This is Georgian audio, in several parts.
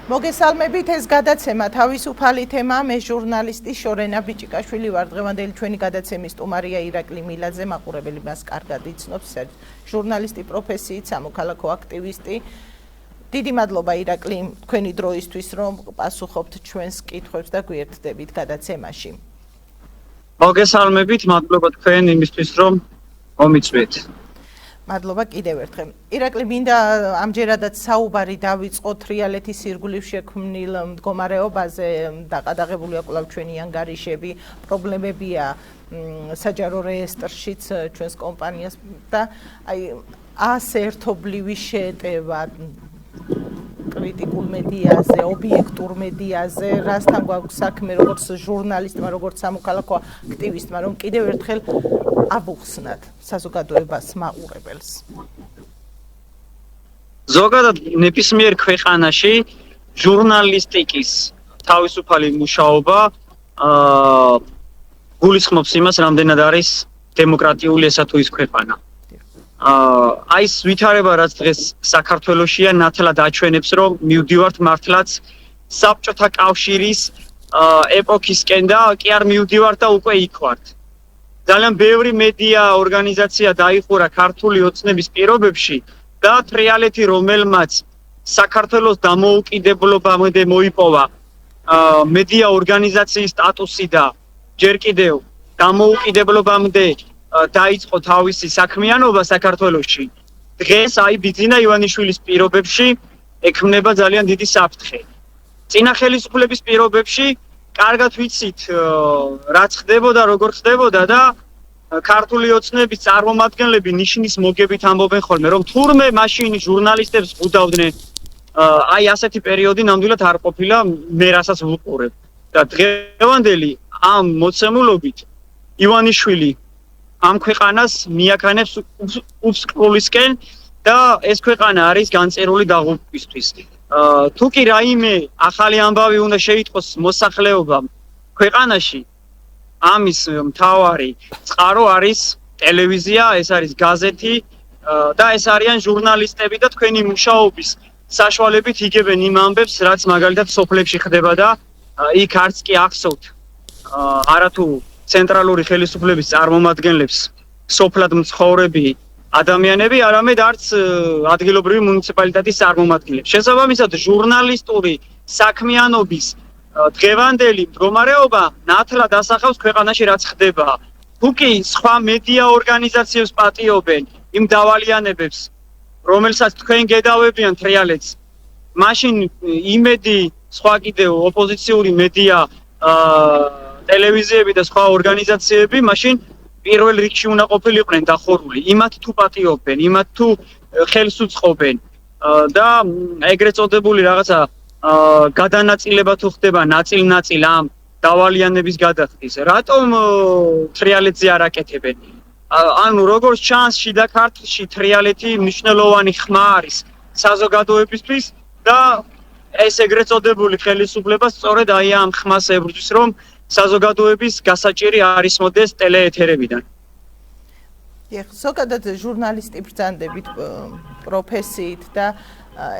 მოგესალმებით, ეს გადაცემა თავისუფალი თემა, მე ჟურნალისტი შორენა ბიჭიკაშვილი ვარ. დღევანდელი ჩვენი გადაცემის სტუმარია ირაკლი მილაძე, მაყურებელი მას კარგად იცნობს, ჟურნალისტი პროფესიით, სამოქალაქო აქტივისტი. დიდი მადლობა ირაკლი თქვენი დროისთვის, რომ პასუხობთ ჩვენს კითხვებს და გვერდდებით გადაცემაში. მოგესალმებით, მადლობა თქვენ იმისთვის, რომ მომიწვიეთ. მადლობა კიდევ ერთხელ. ირაკლი, მინდა ამჯერადაც საუბარი დავიწყოთ თრიალეთის ირგვლივ შექმნილ მდგომარეობაზე, დაყადაღებულია კვლავ ჩვენი ანგარიშები, პრობლემებია საჯარო რეესტრშიც ჩვენს კომპანიას და აი ასე ერთობლივი შეტევა კრიტიკულ მედიაზე, ობიექტურ მედიაზე, რასთან გვაქვს საქმე როგორც ჟურნალისტმა, როგორც სამოქალაქო აქტივისტმა, რომ კიდევ ერთხელ აბუხსნათ საზოგადოებას მაყურებელს. ზოგადად ნებისმიერ ქვეყანაში ჟურნალისტიკის თავისუფალი მუშაობა გულისხმობს იმას, რამდენად არის დემოკრატიული ესა თუ ის ქვეყანა. აი ეს ვითარება, რაც დღეს საქართველოშია, ნათლად აჩვენებს, რომ მივდივართ მართლაც საბჭოთა კავშირის ეპოქისკენ და კი არ მივდივართ და უკვე იქ ვართ. ძალიან ბევრი მედია ორგანიზაცია დაიხურა ქართული ოცნების პირობებში და თრიალეთი, რომელმაც საქართველოს დამოუკიდებლობამდე მოიპოვა მედია ორგანიზაციის სტატუსი და ჯერ კიდევ დამოუკიდებლობამდე დაიწყო თავისი საქმიანობა საქართველოში. დღეს აი ბიძინა ივანიშვილის პირობებში ექმნება ძალიან დიდი საფრთხე. წინა ხელისუფლების პირობებში კარგად ვიცით რაც ხდებოდა, როგორ ხდებოდა და ქართული ოცნების წარმომადგენლები ნიშნის მოგებით ამბობენ ხოლმე, რომ თურმე მაშინ ჟურნალისტებს ღვდავდნენ, აი ასეთი პერიოდი ნამდვილად არ ყოფილა, მე რასაც ვუყურებ. და დღევანდელი ამ მოცემულობით ივანიშვილი ამ ქვეყანას მიაქანებს უსკროლისკენ და ეს ქვეყანა არის განწერული დაღუპვისთვის. თუ კი რაიმე ახალი ამბავი უნდა შეიტყოს მოსახლეობამ ქვეყანაში, ამის მთავარი წყარო არის ტელევიზია, ეს არის გაზეთი და ეს არიან ჟურნალისტები და თქვენი მუშაობის საშუალებით იგებენ იმ ამბებს, რაც მაგალითად სოფლებში ხდება და იქ არც კი ახსოვთ არათუ ცენტრალური ხელისუფლების წარმომადგენლებს სოფლად მცხოვრები ადამიანები, არამედ არც ადგილობრივი მუნიციპალიტეტის წარმომადგენლებს. შესაბამისად, ჟურნალისტური საქმიანობის დღევანდელი მდგომარეობა ნათლად ასახავს ქვეყანაში რაც ხდება. თუ კი სხვა მედია ორგანიზაციებს პატიობენ იმ დავალიანებებს, რომელსაც თქვენ გედავებიან თრიალეთს, მაშინ იმედი სხვა კიდევ ოპოზიციური მედია ტელევიზიები და სხვა ორგანიზაციები მაშინ პირველ რიგში უნდა ყოფილიყვნენ დახურული. იმათ თუ პატიობენ, იმათ თუ ხელს უწყობენ და ეგრეთ წოდებული რაღაცა გადანაწილება თუ ხდება ნაწილ-ნაწილ ამ დავალიანების გადახდის. რატომ თრიალეთზე არ აკეთებენ? ანუ როგორც ჩანს, შიდა ქართლში თრიალეთი მნიშვნელოვანი ხმა არის საზოგადოებისთვის და ეს ეგრეთ წოდებული ხელისუფლება სწორედ აი ამ ხმას ებრძვის, რომ საზოგადოების გასაჭირი არ ისმოდეს ტელეეთერებიდან. ზოგადად ჟურნალისტი ბრძანდებით პროფესიით და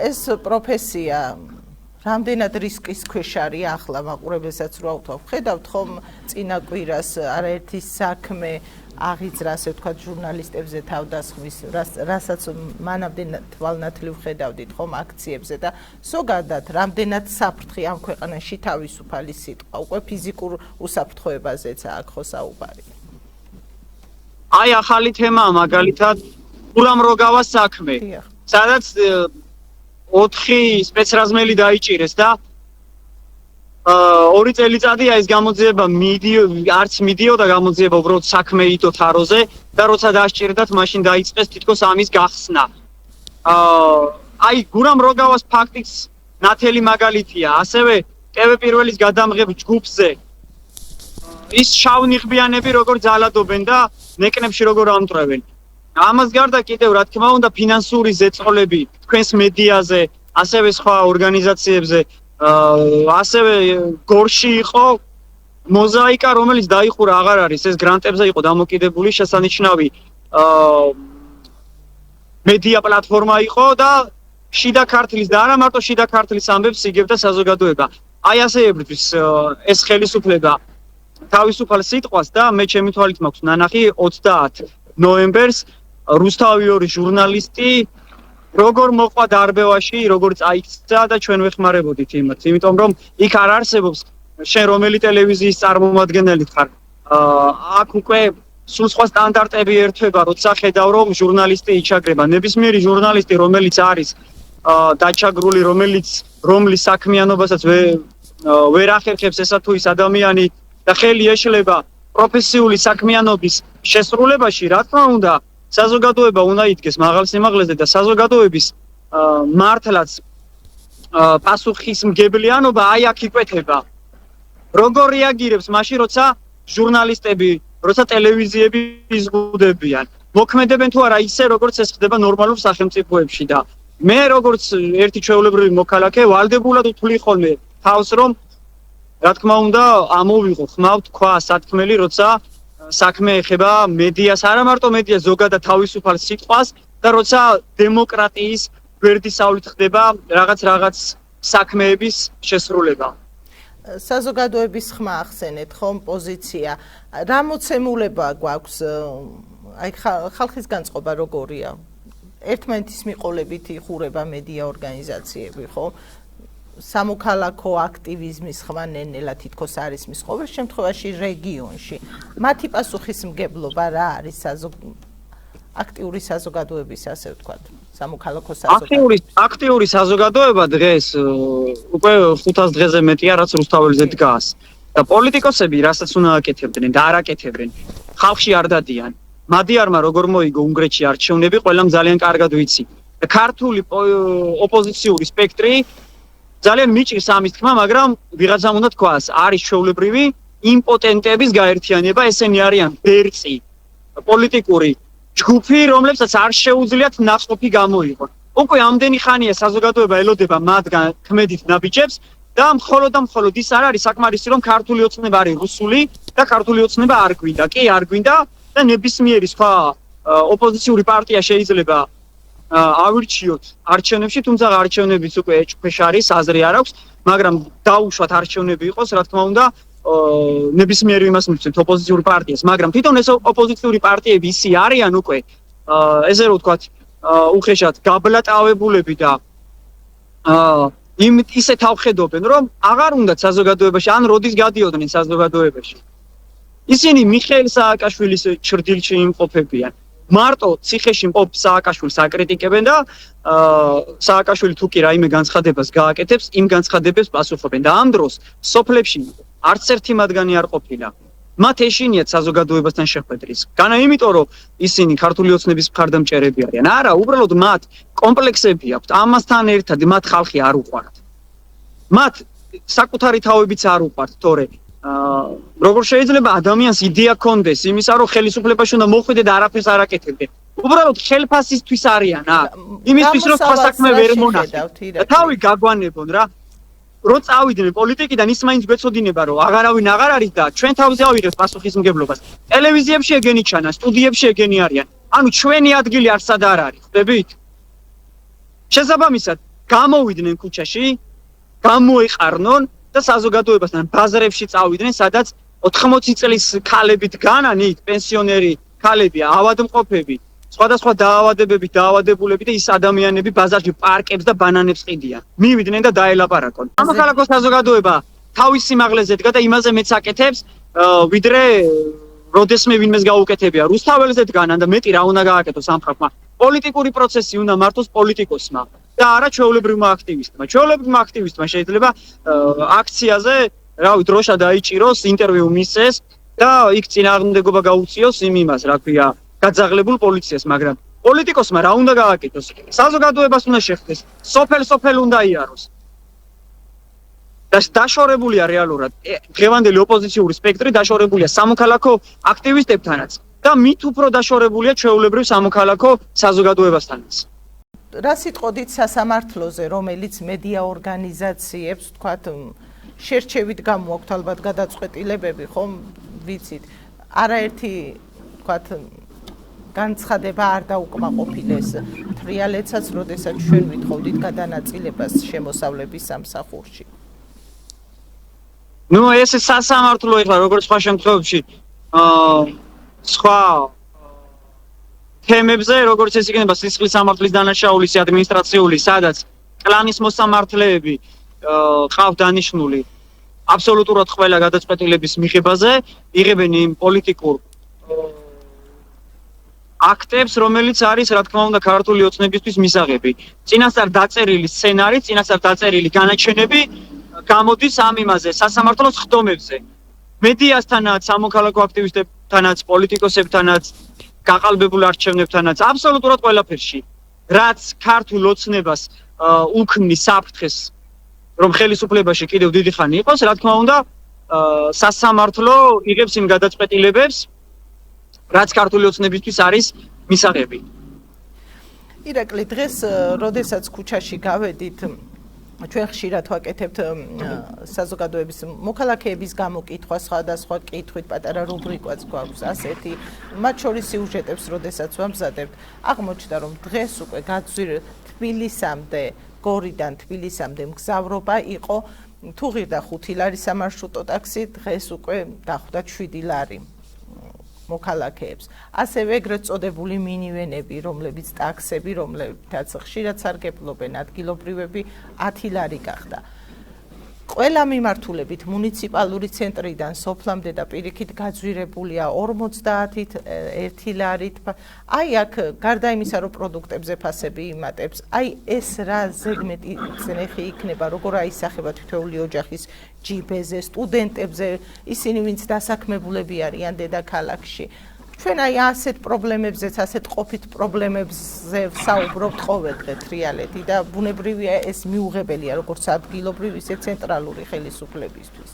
ეს პროფესია რამდენად რისკის ქვეშ არის ახლა მაყურებელსაც რო ავთვალ. ხედავთ ხომ წინა კვირას არაერთი საქმე აღიძრა, ასე ვთქვათ, ჟურნალისტებზე თავდასხმის, რასაც მანამდე თვალნათლივ ხედავდით ხომ აქციებზე და ზოგადად რამდენად საფრთხე ამ ქვეყანაში თავისუფალი სიტყვა, უკვე ფიზიკურ უსაფრთხოებაზეც აქ ხო საუბარი. აი ახალი თემაა მაგალითად ურამროგავას საქმე, სადაც 4 სპეცრაზმელი დაიჭირეს და 2 წელიწადია ეს გამოძიება არც მიდიოდა გამოძიება, უბრალოდ საქმე იტო თაროზე და როცა დაასჭირდათ, მაშინ დაიწყეს თითქოს ამის გახსნა. აი გურამროგავას ფაქტიც ნათელი მაგალითია, ასევე ტევ1-ის გადამღებ ჯგუფზე ის შავნიღბიანები როგორ ძალადობენ და ნეკნებში როგორ ამტვრევენ. ამას გარდა კიდევ რა თქმა უნდა ფინანსური ზეწოლები თქვენს მედიაზე, ასევე სხვა ორგანიზაციებზე, ასევე გორში იყო მოზაიკა, რომელიც დაიხურა აღარ არის, ეს გრანტებზე იყო დამოკიდებული, შესანიშნავი მედია პლატფორმა იყო და შიდა ქართლის და არა მარტო შიდა ქართლის ამბებს იგებდა საზოგადოება. აი ასეებრივ ეს ხელისუფლება თავისუფალ სიტყვას და მე ჩემი თვალით მაქვს ნანახი 30 ნოემბერს რუსთავი 2 ჟურნალისტი როგორ მოყვა დარბევაში, როგორ წაიქცა და ჩვენ ვეხმარებოდით იმათ, იმიტომ რომ იქ არ არსებობს შენ რომელი ტელევიზიის წარმომადგენელი ხარ. აქ უკვე სულ სხვა სტანდარტები ერთვება, როცა ხედავ რომ ჟურნალისტი იჩაგრება. ნებისმიერი ჟურნალისტი, რომელიც არის დაჩაგრული, რომლის საქმიანობასაც ვერ ახერხებს ესა თუ ის ადამიანი და ხელი ეშლება პროფესიული საქმიანობის შესრულებაში, რა თქმა უნდა, საზოგადოება უნდა იდგეს მაღალ სიმაღლეზე და საზოგადოების მართლაც პასუხისმგებლიანობა აი აქ იკვეთება. როგორ რეაგირებს მაშინ, როცა ჟურნალისტები, როცა ტელევიზიები იზღუდებიან, მოქმედებენ თუ არა ისე, როგორც ეს ხდება ნორმალურ სახელმწიფოებში და მე როგორც ერთი ჩვეულებრივი მოქალაქე ვალდებულად ვთვლი ხოლმე თავს, რომ რა თქმა უნდა ამოვიღო ხმა თქვა სათქმელი, როცა საქმე ეხება მედიას, არა მარტო მედიას, ზოგადად თავისუფალ სიტყვას და როცა დემოკრატიის გვერდისავლით ხდება რაღაც საქმეების შესრულება. საზოგადოების ხმა ახსენეთ ხომ პოზიცია. რა მოცემულობა გვაქვს? აი ხალხის განწყობა როგორია? ერთმანეთის მიყოლებით იხურება მედია ორგანიზაციები, ხო? სამოქალაქო აქტივიზმის ხმა ნენელა თითქოს არის მის ყოველ შემთხვევაში რეგიონში. მათი პასუხისმგებლობა რა არის აქტიური საზოგადოების, ასე ვთქვათ, სამოქალაქო საზოგადოება? აქტიური საზოგადოება დღეს უკვე 500 დღეზე მეტია, რაც რუსთაველზე დგას. და პოლიტიკოსები რასაც უნდა აკეთებდნენ და არ აკეთებენ, ხალხში არ დადიან. მადიარმა როგორ მოიგო უნგრეთში არჩევნები, ყველამ ძალიან კარგად ვიცი. ქართული ოპოზიციური სპექტრი ძალიან მიჭირს ამის თქმა, მაგრამ ვიღაცამ უნდა თქვას, არის ჩვეულებრივი იმპოტენტების გაერთიანება, ესენი არიან ბერწი პოლიტიკური ჯგუფი, რომლებსაც არ შეუძლიათ ნაყოფი გამოიღონ. უკვე ამდენი ხანია საზოგადოება ელოდება მათგან ქმედით ნაბიჯებს და მხოლოდ ის არ არის საკმარისი, რომ ქართული ოცნება არის რუსული და ქართული ოცნება არ გვინდა. კი, არ გვინდა და ნებისმიერი სხვა ოპოზიციური პარტია შეიძლება ავირჩიოთ არჩევნებში, თუმცა არჩევნებიც უკვე ეჭვქვეშ არის, აზრი არ აქვს, მაგრამ დაუშვათ არჩევნები იყოს, რა თქმა უნდა, ნებისმიერი იმას მივცემთ ოპოზიციური პარტიას, მაგრამ თვითონ ეს ოპოზიციური პარტიები ისე არიან უკვე, ესე რომ ვთქვათ, უხეშად გაბლატავებულები და ისე თავხედობენ, რომ აღარ უნდათ საზოგადოებაში, ან როდის გადიოდნენ საზოგადოებაში. ისინი მიხეილ სააკაშვილის ჩრდილში იმყოფებიან. მარტო ციხეში მყოფ სააკაშვილს აკრიტიკებენ და სააკაშვილი თუ კი რაიმე განცხადებას გააკეთებს, იმ განცხადებებს პასუხობენ და ამ დროს სოფლებში არც ერთი მათგანი არ ყოფილა. მათ ეშინიათ საზოგადოებასთან შეხვედრის. განა იმიტომ რომ ისინი ქართული ოცნების მხარდამჭერები არიან. არა, უბრალოდ მათ კომპლექსები აქვთ. ამასთან ერთად მათ ხალხი არ უყვართ. მათ საკუთარი თავებიც არ უყვართ, თორე როგორ შეიძლება ადამიანს იდეა კონდეს იმისა, რომ ხელისუფლებაში უნდა მოხვიდე და არაფერს არ აკეთებდე. უბრალოდ ხელფასისთვის არიან აქ. იმისთვის რომ სხვა საქმე ვერ მონახეთ. თავი გაგვანებონ რა. რო წავიდნენ პოლიტიკიდან ის მაინც გვეცოდინება, რომ აღარავინ აღარ არის და ჩვენ თავზე ავიღებთ პასუხისმგებლობას. ტელევიზიებში ეგენი ჩანა, სტუდიებში ეგენი არიან. ანუ ჩვენი ადგილი არსად არ არის, ხვდებით? შესაბამისად, გამოვიდნენ ქუჩაში, გამოეყარნონ და საზოგადოებასთან ბაზრებში წავიდნენ, სადაც 80 წლის ქალები დგანან იქ, პენსიონერი ქალები, ავადმყოფები, სხვადასხვა დაავადებები, დაავადებულები და ის ადამიანები ბაზარში პარკებს და ბანანებს ყიდიან. მივიდნენ და დაელაპარაკონ. სამოქალაქო საზოგადოება თავის სიმაღლეზე დგა და იმაზე მეც აკეთებს, ვიდრე როდესმე ვინმეს გაუკეთებია. რუსთაველზე დგანან და მეტი რა უნდა გააკეთოს ამ ხალხმა. პოლიტიკური პროცესი უნდა მართოს პოლიტიკოსმა და არა ჩვეულებრივმა აქტივისტმა. ჩვეულებრივმა აქტივისტმა შეიძლება აქციაზე, რავი, დროშა დაიჭიროს, ინტერვიუ მისცეს და იქ წინააღმდეგობა გაუწიოს იმას, რა ქვია, გაძაღლებულ პოლიციას, მაგრამ პოლიტიკოსმა რა უნდა გააკეთოს? საზოგადოებას უნდა შეხვდეს, სოფელ უნდა იაროს. და დაშორებულია რეალურად დღევანდელი ოპოზიციური სპექტრი დაშორებულია სამოქალაქო აქტივისტებთანაც და მით უფრო დაშორებულია ჩვეულებრივ სამოქალაქო საზოგადოებასთანაც. რა სიტყოდით სასამართლოზე, რომელიც მედია ორგანიზაციებს, თქვათ, შერჩევით გამოაქვთ ალბათ გადაწყვეტილებები, ხომ ვიცით. არაერთი, თქვათ, განცხადება არ დაუკმაყოფილეს თრიალეთსაც, როდესაც ჩვენ ვითხოვდით გადანაწილებას შემოსავლების სამსახურში. ნუ ეს სასამართლო ეხლა როგორც სხვა შემთხვევებში სხვა თემებზე, როგორც ეს იქნება სისხლის სამართლის დანაშაულის ადმინისტრაციული, სადაც კლანის მოსამართლეები ყავთ დანიშნული აბსოლუტურად ყველა გადაწყვეტილების მიღებაზე, იღებენ იმ პოლიტიკურ აქტებს, რომელიც არის, რა თქმა უნდა, ქართული ოცნებისთვის მისაღები. წინასწარ დაწერილი სცენარი, წინასწარ დაწერილი განაჩენები გამოდის ამ იმაზე, სასამართლოს ხდომებზე. მედიასთანაც, სამოქალაქო აქტივისტებთანაც, პოლიტიკოსებთანაც, გაყალბებულ არჩევნებთანაც, აბსოლუტურად ყველაფერში, რაც ქართულ ოცნებას უქმნის საფრთხეს, რომ ხელისუფლებაში კიდევ დიდი ხანი იყოს, რა თქმა უნდა, სასამართლო იღებს იმ გადაწყვეტილებებს, რაც ქართული ოცნებისთვის არის მისაღები. ირაკლი, დღეს, როდესაც ქუჩაში გავედით, ჩვენ ხშირად ვაკეთებთ საზოგადოების მოქალაქეების გამოკითხვა, სხვადასხვა კითხვით, პატარა რუბრიკაც გვაქვს ასეთი, მათ შორის სიუჟეტებს, როდესაც ვამზადებთ, აღმოჩნდა, რომ დღეს უკვე თბილისამდე, გორიდან თბილისამდე მგზავრობა იყო, თუ ღირდა 5 ლარი სამარშრუტო ტაქსი, დღეს უკვე დახვდა 7 ლარი. მოქალაქეებს. ასევე ეგრეთ წოდებული მინივენები, რომლებიც ტაქსები, რომლებიც ხშირად სარგებლობენ ადგილობრივები 10 ლარი გახდა. ყველა მიმართულებით მუნიციპალური ცენტრიდან სოფლამდე და პირიქით გაძვირებულია 50-ით, 1 ლარით. აი აქ გარდა იმისა, რომ პროდუქტებზე ფასები იმატებს, აი ეს რა ზედმეტი წნეხი იქნება, როგორ აისახება თითოეული ოჯახის ჯიბეზე, სტუდენტებზე, ისინი ვინც დასაქმებულები არიან დედაქალაქში. ჩვენ აი ასეთ პრობლემებზეც, ასეთ ყოფით პრობლემებზე საუბრობთ ყოველდღე თრიალეთი და ბუნებრივია ეს მიუღებელია როგორც ადგილობრივი, ისე ცენტრალური ხელისუფლებისთვის.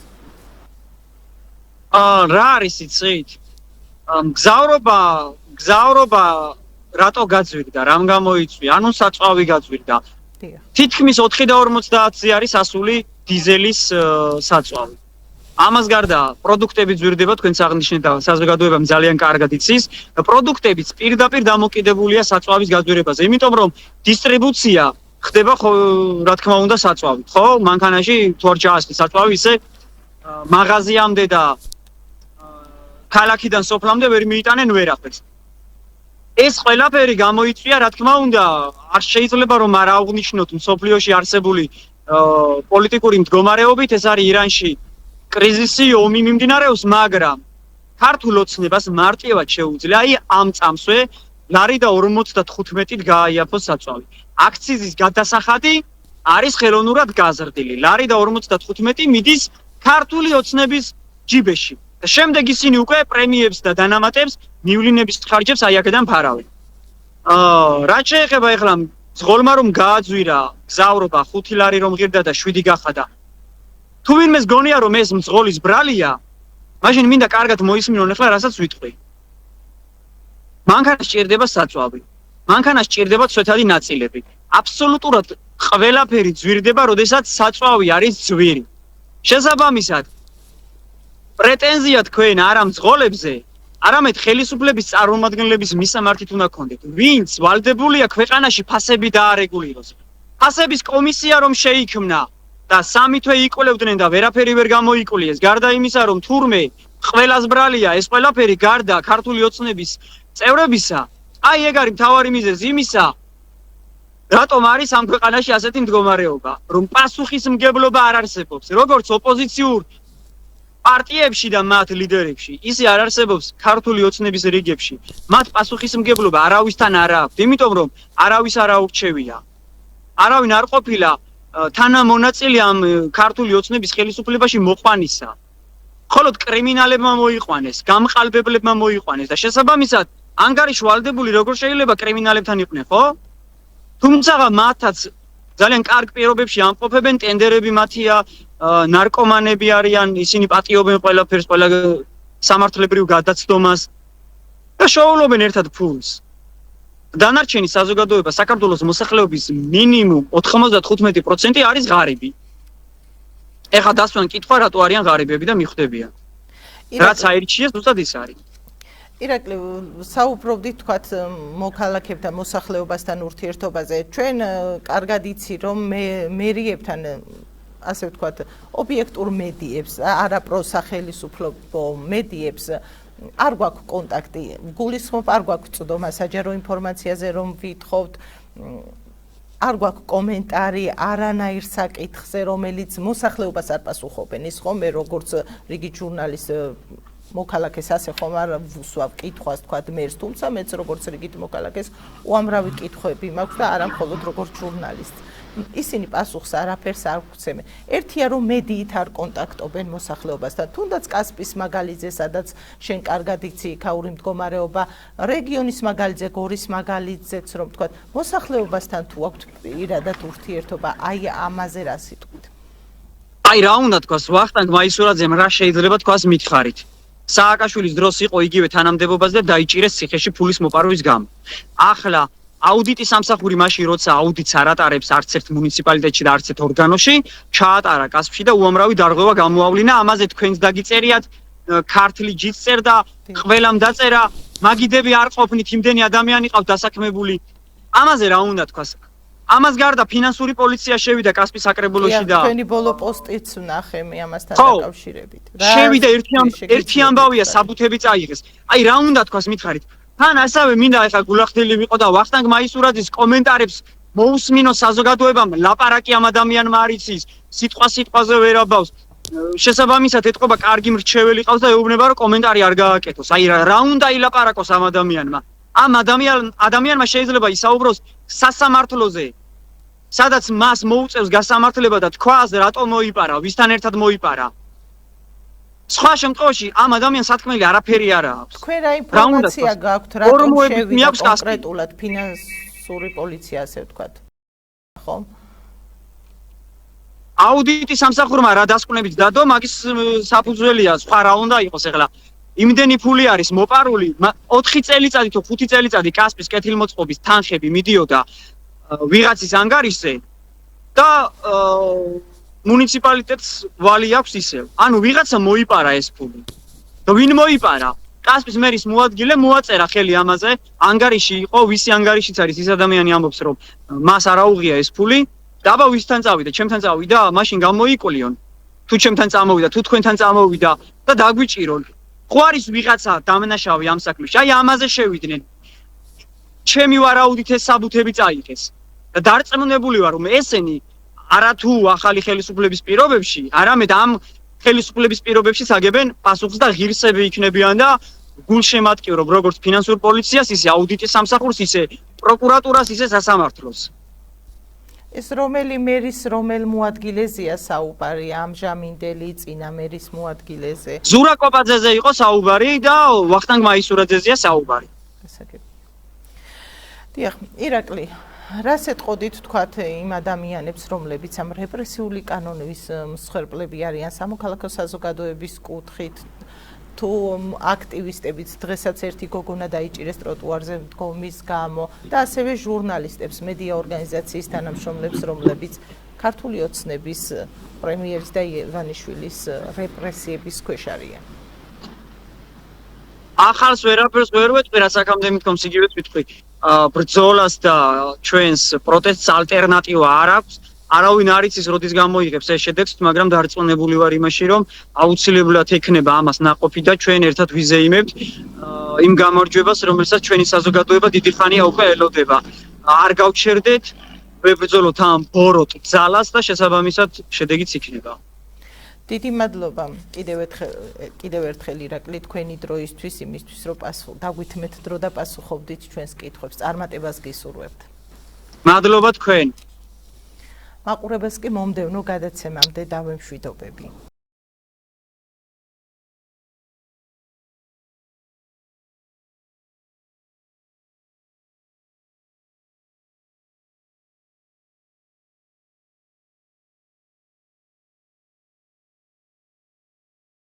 რა არის იცით? გზავრობა რატო გაძვირდა, რამ გამოიწვია? ანუ საწვავი გაძვირდა. თითქმის 4.50-ზე არის ასული დიზელის საწვავი. ამას გარდა პროდუქტები ძვირდება, თქვენც აღნიშნეთ და საზოგადოებამ ძალიან კარგად იცის, პროდუქტებიც პირდაპირ დამოკიდებულია საწვავის გაძვირებაზე, იმიტომ რომ დისტრიბუცია ხდება, რა თქმა უნდა, საწვავით, ხო? მანქანაში თუ არ ჩაასხი საწვავი, ისე მაღაზიამდე და ქალაქიდან სოფლამდე ვერ მიიტანენ ვერაფერს. ეს ყველაფერი გამოიწვია, რა თქმა უნდა, არ შეიძლება რომ არ აღვნიშნოთ მსოფლიოში არსებული პოლიტიკური მდგომარეობით, ეს არის ირანში კრიზისი, ომი მიმდინარეობს, მაგრამ ქართულ ოცნებას მარტივად შეუძლია აი ამ წამსვე ლარი და 55-ით გააიაფოს საწვავი. აქციზის გადასახადი არის ხელოვნურად გაზრდილი. ლარი და 55 მიდის ქართული ოცნების ჯიბეში. და შემდეგ ისინი უკვე პრემიებს და დანამატებს, მივლინების ხარჯებს აი აქედან ფარავენ. რაც შეეხება ეხლა ზღოლმა რომ გააძვირა გზავრობა 5 ლარი რომ ღირდა და 7 გახადა. თუ ვინმეს გონია რომ ეს მძღოლის ბრალია, მაშინ მინდა კარგად მოისმინონ ეხლა რასაც ვიტყვი. მანქანას სჭირდება საწვავი. მანქანას სჭირდება ცვეთადი ნაწილები. აბსოლუტურად ყველაფერი ძვირდება, როდესაც საწვავი არის ძვირი. შესაბამისად, პრეტენზია თქვენ არა მძღოლებზე, არამედ ხელისუფლების წარმომადგენლების მისამართით უნდა გქონდეთ. ვინც ვალდებულია ქვეყანაში ფასები დაარეგულიროს. ფასების კომისია რომ შეიქმნა და 3 თვე იკვლევდნენ და ვერაფერი ვერ გამოიკულიეს. გარდა იმისა, რომ თურმე ყველას ბრალია ეს ყველაფერი გარდა ქართული ოცნების წევრებისა, აი ეგ არის მთავარი მიზეზი იმისა, რატომ არის ამ ქვეყანაში ასეთი მდგომარეობა, რომ პასუხისმგებლობა არ არსებობს, როგორც ოპოზიციურ პარტიებში და მათ ლიდერებში, ისე არ არსებობს ქართული ოცნების რიგებში. მათ პასუხისმგებლობა არავისთან არ აქვს, იმიტომ რომ არავის არ აურჩევია. არავინ არ ყოფილა თანამონაწილე ამ ქართული ოცნების ხელისუფლებაში მოყვანისა. მხოლოდ კრიმინალებმა მოიყვანეს, გამყალბებლებმა მოიყვანეს და შესაბამისად ანგარიშვალდებული როგორ შეიძლება კრიმინალებთან იყვნენ, ხო? თუმცა მათაც ძალიან კარგ პირობებში ამყოფებენ, ტენდერები მათია, ნარკომანები არიან, ისინი პატიობენ ყველაფერს, ყველა სამართლებრივ გადაცდომას და შოულობენ ერთად ფულს. დანარჩენი საზოგადოება საქართველოს მოსახლეობის მინიმუმ 95% არის ღარიბი. ეხლა დასვან კითხვა, რატო არიან ღარიბები და მიხვდებიან. რაც აირჩიეს, ზუსტად ის არის. ირაკლი, საუბრობდით თქვათ მოქალაქეებთან, მოსახლეობასთან ურთიერთობაზე. ჩვენ კარგად იცი, რომ მერიებთან ასე ვთქვათ, ობიექტურ მედიებს, არაპროსახელისუფლებო მედიებს არ გვაქვს კონტაქტი. გულისხმობ, არ გვაქვს წვდომა საჯარო ინფორმაციაზე, რომ ვითხოვთ. არ გვაქვს კომენტარი არანაირ საკითხზე, რომელიც მოსახლეობას არ პასუხობენ. ის ხომ მე როგორც რიგი ჟურნალისტ მოქალაქეს ასე ხომ არ ვუსვავ კითხვას თქვა მერს, თუმცა მეც როგორც რიგით მოქალაქეს უამრავი კითხვები მაქვს და არა მხოლოდ როგორც ჟურნალისტს. ისინი პასუხს არაფერს არ გვცემენ. ერთია რომ მედიით არ კონტაქტობენ მოსახლეობასთან, თუნდაც კასპის მაგალითზე, სადაც შენ კარგად იცი იქაური მდგომარეობა, რეგიონის მაგალითზე, გორის მაგალითზეც რომ თქვა, მოსახლეობასთან თუ აქვთ პირადად ურთიერთობა, აი ამაზე რა სიტყვით? აი რა უნდა თქვას, ვახტანგ მაისურაძემ რა შეიძლება თქვას მითხარით. სააკაშვილის დროს იყო იგივე თანამდებობაზე და დაიჭირეს ციხეში ფულის მოპარვის გამო. ახლა აუდიტის სამსახური მაშინ როცა აუდიტს არ ატარებს არც ერთ მუნიციპალიტეტში და არც ერთ ორგანოში, ჩაატარა კასპში და უამრავი დარღვევა გამოავლინა, ამაზე თქვენს დაგიწერიათ, ქართლი ჯიც წერდა, ყველამ დაწერა, მაგიდები არ ყოფნით, იმდენი ადამიანი ყავთ დასაქმებული. ამაზე რა უნდა თქვას? ამას გარდა ფინანსური პოლიცია შევიდა კასპის საკრებულოში და თქვენი ბოლო პოსტიც ვნახე მე ამასთან დაკავშირებით. შევიდა ერთი ამბავია საბუთები წაიღეს. აი რა უნდა თქვას მითხარით? თან ასევე მინდა ეხლა გულახდელი ვიყო და ვახტანგ მაისურაძის კომენტარებს მოусმინო საზოგადოებამ, ლაპარაკი ამ ადამიანმა არ იცის, სიტყვაზე ვერ აბავს. შესაბამისად ეთყობა კარგი მრჩეველი ყავს და ეუბნება რომ კომენტარი არ გააკეთოს. აი რა უნდა ილაპარაკოს ამ ადამიანმა? ამ ადამიანმა შეიძლება ისაუბროს სასამართლოზე, სადაც მას მოუწევს გასამართლება და თქვას რატომ მოიპარა, ვისთან ერთად მოიპარა. სხვა შემთხვევაში ამ ადამიანს სათქმელი არაფერი არ აქვს. თქვენ რა ინფორმაცია გაქვთ, რატომ შევიდა კონკრეტულად ფინანსური პოლიცია, ასე ვთქვათ? ხო? აუდიტის სამსახურმა რა დასკვნებით დადო, მაგის საფუძველია, სხვა რა უნდა იყოს ახლა. იმდენი ფული არის მოპარული, 4 წელიწადი თუ 5 წელიწადი კასპის კეთილმოწყობის თანხები მიდიოდა ვიღაცის ანგარიშზე და მუნიციპალიტეტს ვალი აქვს ისევ. ანუ ვიღაცა მოიპარა ეს ფული. და ვინ მოიპარა? კასპის მერის მოადგილე მოაწერა ხელი ამაზე, ანგარიში იყო, ვისი ანგარიშიც არის, ის ადამიანი ამბობს, რომ მას არ აუღია ეს ფული, და აბა ვისთან წავიდა, ჩემთან წავიდა, მაშინ გამოიკულიონ. თუ ჩემთან წამოვიდა, თუ თქვენთან წამოვიდა და დაგვიჭირონ. ხო არის ვიღაცა დამნაშავე ამ საქმეში. აი ამაზე შევიდნენ. ჩემი ვარაუდით ეს საბუთები წაიღეს. და დარწმუნებული ვარ, რომ ესენი არათუ ახალი ხელისუფლების პირობებში, არამედ ამ ხელისუფლების პირობებში საგებენ პასუხს და ღირსები იქნებიან და გულშემატკივრობ როგორც ფინანსურ პოლიციას, ისე აუდიტის სამსახურს, ისე პროკურატურას, ისე სასამართლოს. ეს რომელი მერის რომელ მოადგილეზეა საუბარი, ამჟამინდელი წინა მერის მოადგილეზე? ზურა კოპაძეზე იყო საუბარი და ვახტანგ მაისურაძეზეა საუბარი. დიახ, ირაკლი, რას ეტყოდით თქვათ იმ ადამიანებს, რომლებიც ამ რეპრესიული კანონის მსხვერპლები არიან სამოქალაქო საზოგადოების კუთხით, თუ აქტივისტებიც დღესაც ერთი გოგონა დაიჭირეს ტროტუარზე მდგომის გამო და ასევე ჟურნალისტებს, მედია ორგანიზაციის თანამშრომლებს, რომლებიც ქართული ოცნების პრემიერის და ივანიშვილის რეპრესიების ქვეშ არიან. ახალს ვერაფერს ვერ ვეთქვი, რაც აქამდე მithkoms იგივეც ვიტყვი. ბრძოლას და ჩვენს პროტესტს ალტერნატივა არ აქვს. არავინ არ იცის როდის გამოიღებს ეს შედეგს, მაგრამ დარწმუნებული ვარ იმაში, რომ აუცილებლად ექნება ამას ნაყოფი და ჩვენ ერთად ვიზეიმებთ იმ გამარჯვებას, რომელსაც ჩვენი საზოგადოება დიდი ხანია უკვე ელოდება. არ გავჩერდეთ, ვებრძოლოთ ამ ბოროტ ძალას და შესაბამისად შედეგიც იქნება. დიდი მადლობა კიდევ ერთხელ ირაკლი თქვენი დროისთვის, იმისთვის რომ დაგვითმეთ დრო და პასუხობდით ჩვენს კითხვებს. წარმატებას გისურვებთ. მადლობა თქვენ. მაყურებელს კი მომდევნო გადაცემამდე დავემშვიდობები.